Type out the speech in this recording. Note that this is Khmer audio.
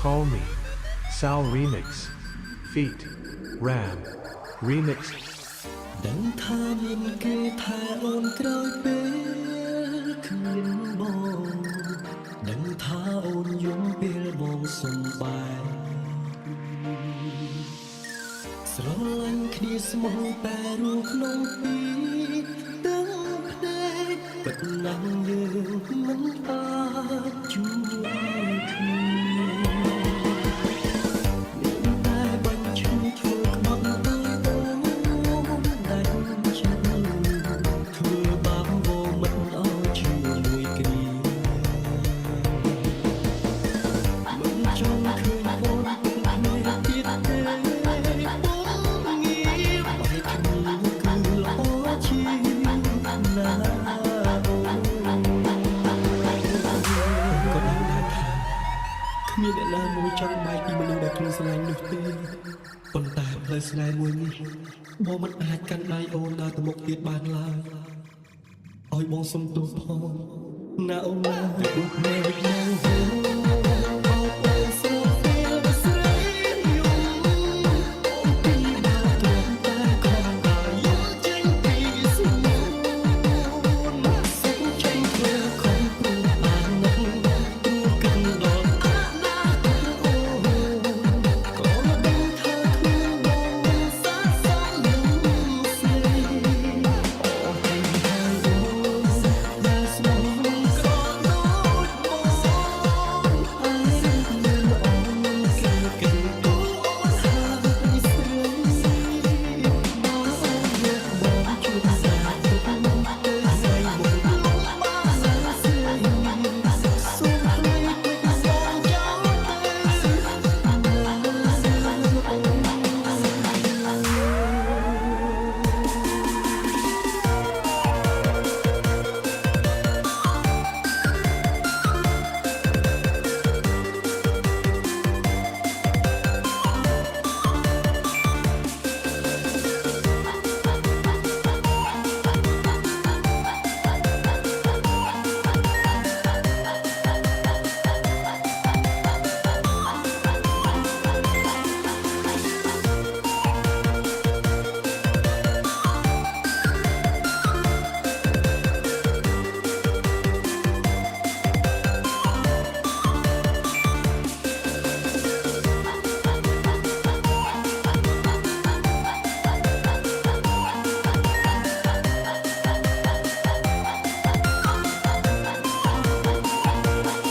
Call Me Sal Remix Feat Ram Remix ដឹងថាមានគេថែអូនក្រោយពេលគ្មានបងដឹងថាអូនយំពេលបងសំបែកស្រឡាញ់គ្នាស្មោះតែរួមក្នុងពីដឹងភ្នែកបិទណាស់យើងមិនអាចជួយគ្នាគ្មានអ្នកណាមួយចង់បែកពីមនុស្សដែលខ្លួនស្រឡាញ់នោះទេប៉ុន្តែផ្លូវស្នេហ៍មួយនេះបងមិនអាចកាន់ដៃអូនដើរទៅមុខទៀតបានឡើយឲ្យបងសុំទោសផងណាអូនណាពីបុកនៅ